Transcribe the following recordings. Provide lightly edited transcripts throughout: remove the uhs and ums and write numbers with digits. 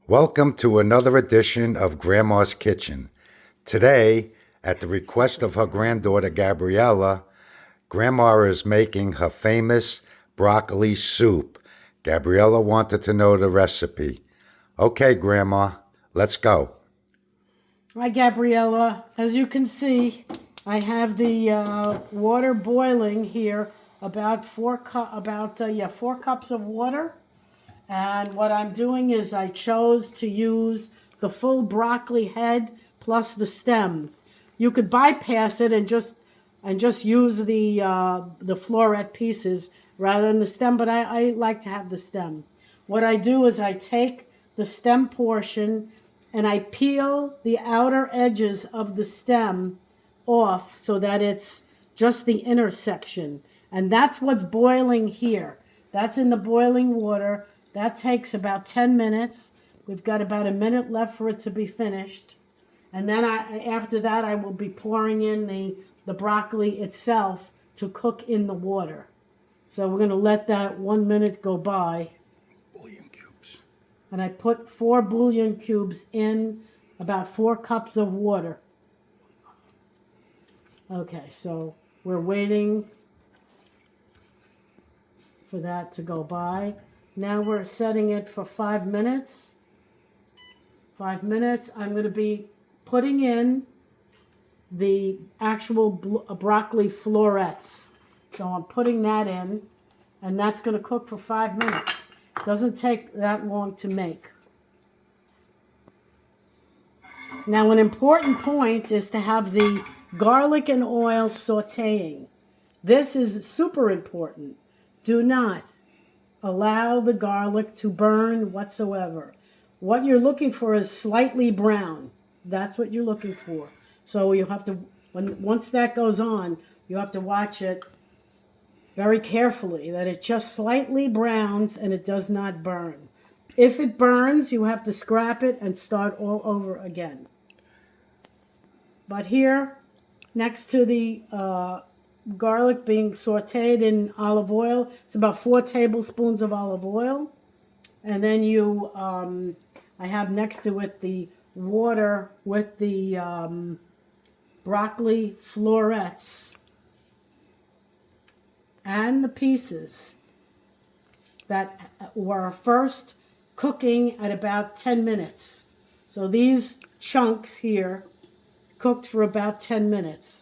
Welcome to another edition of Grandma's Kitchen. Today, at the request of her granddaughter Gabriella, Grandma is making her famous broccoli soup. Gabriella wanted to know the recipe. Okay, Grandma, let's go. Hi, Gabriella. As you can see, I have the water boiling here. About 4 cups of water. And what I'm doing is I chose to use the full broccoli head plus the stem. You could bypass it and just use the floret pieces rather than the stem, but I like to have the stem. What I do is I take the stem portion and I peel the outer edges of the stem off so that it's just the inner section. And that's what's boiling here. That's in the boiling water. That takes about 10 minutes. We've got about a minute left for it to be finished. And then after that, I will be pouring in the broccoli itself to cook in the water. So we're going to let that 1 minute go by. Bouillon cubes. And I put 4 bouillon cubes in about 4 cups of water. Okay, so we're waiting for that to go by. Now we're setting it for 5 minutes. 5 minutes. I'm going to be putting in the actual broccoli florets. So I'm putting that in, and that's going to cook for 5 minutes. Doesn't take that long to make. Now, an important point is to have the garlic and oil sauteing. This is super important. Do not allow the garlic to burn whatsoever. What you're looking for is slightly brown. That's what you're looking for. So you have to, once that goes on, you have to watch it very carefully that it just slightly browns and it does not burn. If it burns, you have to scrap it and start all over again. But here, next to the garlic being sauteed in olive oil, it's about 4 tablespoons of olive oil. And then I have next to it the water with the broccoli florets and the pieces that were first cooking at about 10 minutes. So these chunks here cooked for about 10 minutes.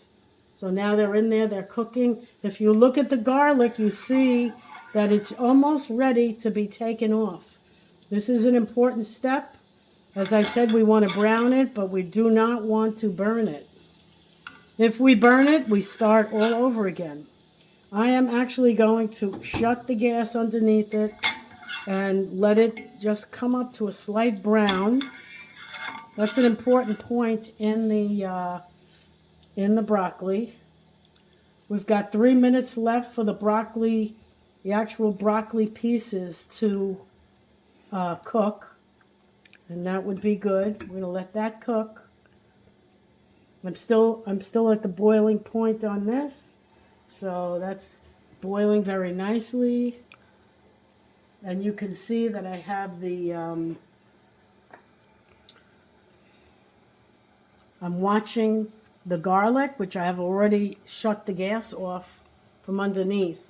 So now they're in there, they're cooking. If you look at the garlic, you see that it's almost ready to be taken off. This is an important step. As I said, we want to brown it, but we do not want to burn it. If we burn it, we start all over again. I am actually going to shut the gas underneath it and let it just come up to a slight brown. That's an important point in the broccoli. We've got 3 minutes left for the broccoli, the actual broccoli pieces to cook, and that would be good. We're gonna let that cook. I'm still at the boiling point on this, so that's boiling very nicely, and you can see that I have the. I'm watching the garlic, which I have already shut the gas off from underneath.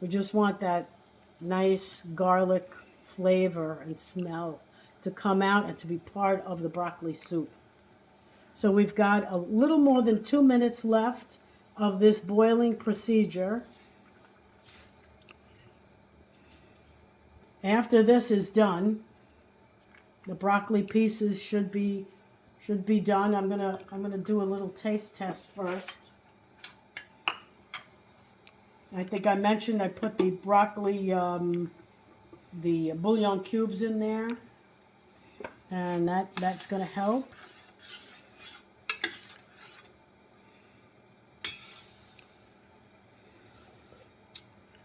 We just want that nice garlic flavor and smell to come out and to be part of the broccoli soup. So we've got a little more than 2 minutes left of this boiling procedure. After this is done, the broccoli pieces should be done. I'm gonna do a little taste test first. I think I mentioned I put the broccoli, the bouillon cubes in there, and that's gonna help.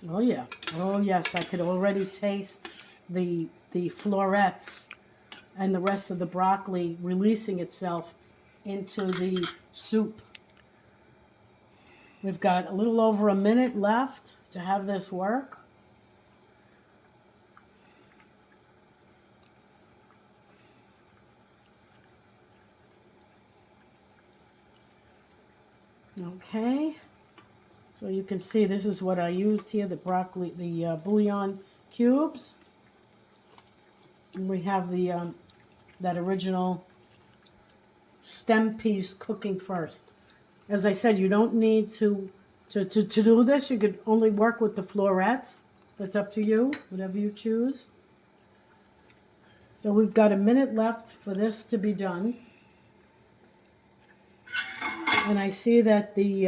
Oh yeah, oh yes, I could already taste the florets and the rest of the broccoli releasing itself into the soup. We've got a little over a minute left to have this work. Okay. So you can see this is what I used here, the broccoli, the bouillon cubes. And we have the that original stem piece cooking first. As I said, you don't need to do this. You could only work with the florets. That's up to you, whatever you choose. So we've got a minute left for this to be done. And I see that the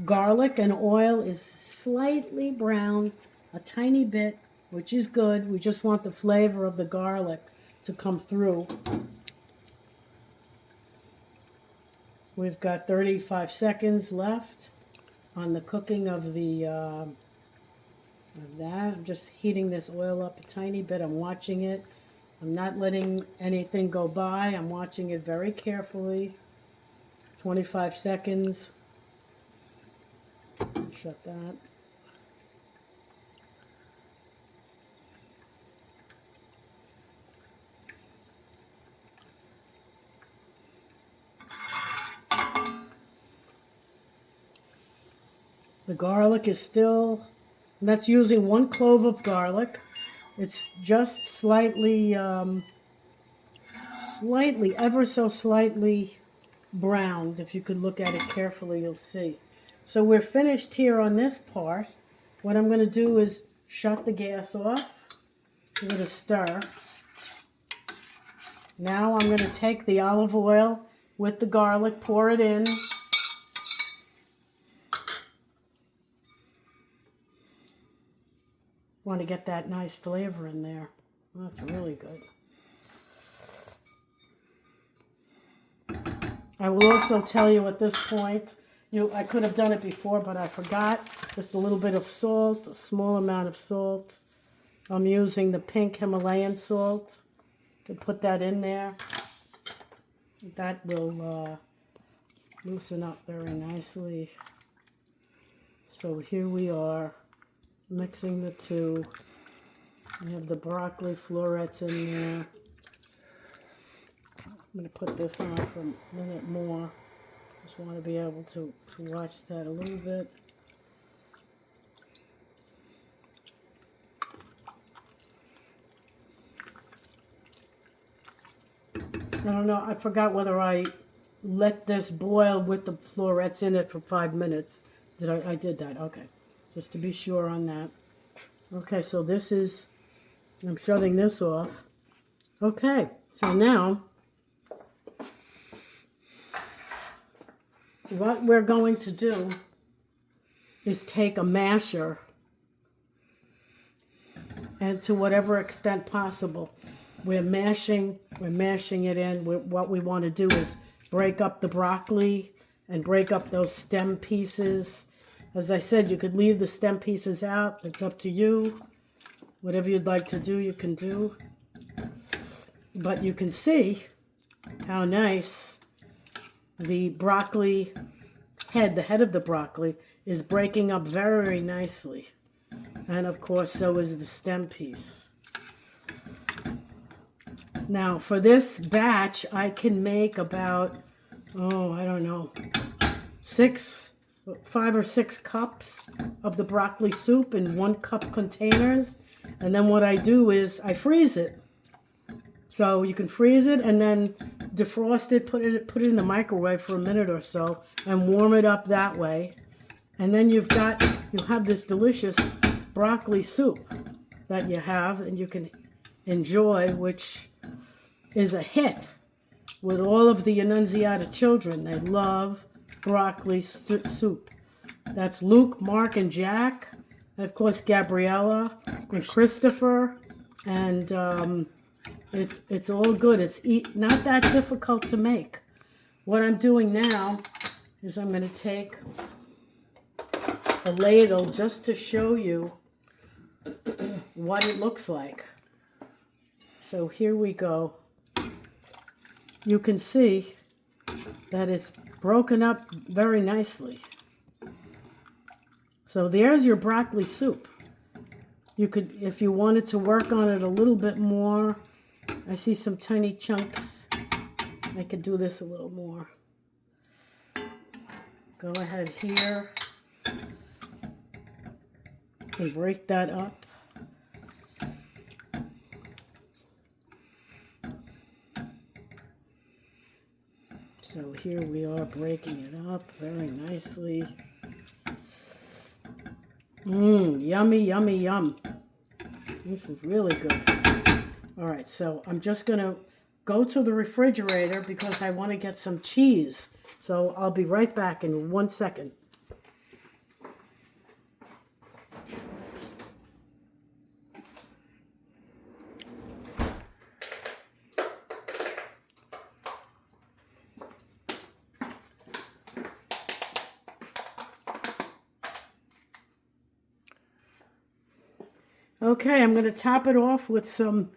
garlic and oil is slightly brown, a tiny bit, which is good. We just want the flavor of the garlic to come through. We've got 35 seconds left on the cooking of the of that. I'm just heating this oil up a tiny bit. I'm watching it. I'm not letting anything go by. I'm watching it very carefully. 25 seconds. Shut that. The garlic is still, and that's using 1 clove of garlic. It's just slightly, ever so slightly browned. If you could look at it carefully, you'll see. So we're finished here on this part. What I'm going to do is shut the gas off, give it a stir. Now I'm going to take the olive oil with the garlic, pour it in. Want to get that nice flavor in there. That's really good. I will also tell you at this point, I could have done it before, but I forgot. Just a little bit of salt, a small amount of salt. I'm using the pink Himalayan salt. You can put that in there. That will loosen up very nicely. So here we are, mixing the two. We have the broccoli florets in there. I'm going to put this on for a minute more. Just want to be able to watch that a little bit. I don't know, I forgot whether I let this boil with the florets in it for 5 minutes. I did that, okay. Just to be sure on that. Okay, so this is, I'm shutting this off. Okay, so now, what we're going to do is take a masher, and to whatever extent possible, we're mashing it in. What we want to do is break up the broccoli and break up those stem pieces. As I said, you could leave the stem pieces out. It's up to you. Whatever you'd like to do, you can do. But you can see how nice the broccoli head, the head of the broccoli, is breaking up very nicely. And of course, so is the stem piece. Now, for this batch, I can make about, I don't know, 5 or 6 cups of the broccoli soup in 1 cup containers. And then what I do is I freeze it. So you can freeze it and then defrost it, put it in the microwave for a minute or so and warm it up that way. And then you have this delicious broccoli soup that you have and you can enjoy, which is a hit with all of the Annunziata children. They love broccoli soup. That's Luke, Mark, and Jack, and of course Gabriella and Christopher, and it's all good. It's not that difficult to make. What I'm doing now is I'm going to take a ladle just to show you what it looks like. So here we go. You can see that it's broken up very nicely. So there's your broccoli soup. You could, if you wanted to work on it a little bit more, I see some tiny chunks I could do this a little more. Go ahead here and break that up. So here we are breaking it up very nicely. Yummy, yummy, yum. This is really good. All right, so I'm just gonna go to the refrigerator because I want to get some cheese. So I'll be right back in 1 second. Okay, I'm going to top it off with some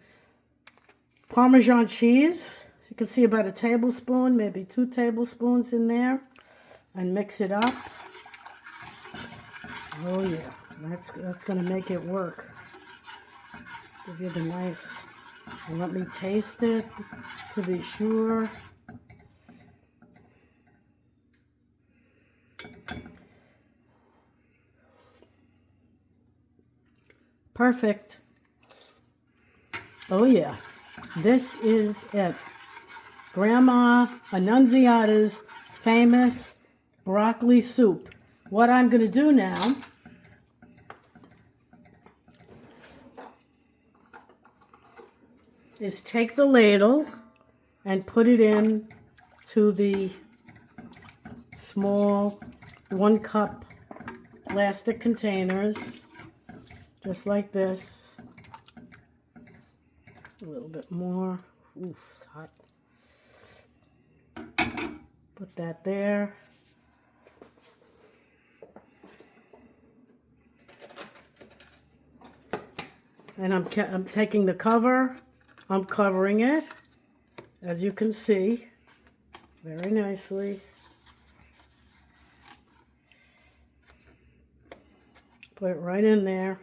Parmesan cheese. As you can see, about a tablespoon, maybe 2 tablespoons in there, and mix it up. Oh yeah, that's going to make it work. Give you the nice, and let me taste it to be sure. Perfect. Oh yeah, this is it. Grandma Annunziata's famous broccoli soup. What I'm going to do now is take the ladle and put it in to the small 1 cup plastic containers. Just like this. A little bit more. Oof, it's hot. Put that there. And I'm taking the cover. I'm covering it, as you can see, very nicely. Put it right in there.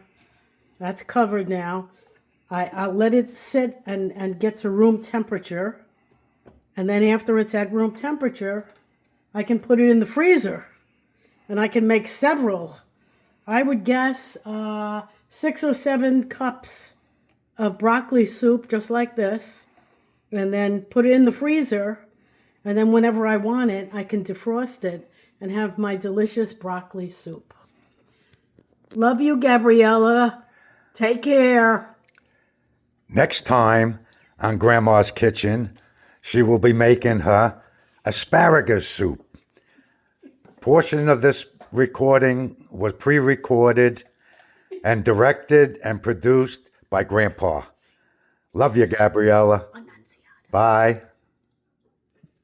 That's covered now. I'll let it sit and get to room temperature. And then after it's at room temperature, I can put it in the freezer. And I can make several. I would guess 6 or 7 cups of broccoli soup, just like this. And then put it in the freezer. And then whenever I want it, I can defrost it and have my delicious broccoli soup. Love you, Gabriella. Take care. Next time on Grandma's Kitchen, she will be making her asparagus soup. Portion of this recording was pre-recorded and directed and produced by Grandpa. Love you, Gabriella. Bye.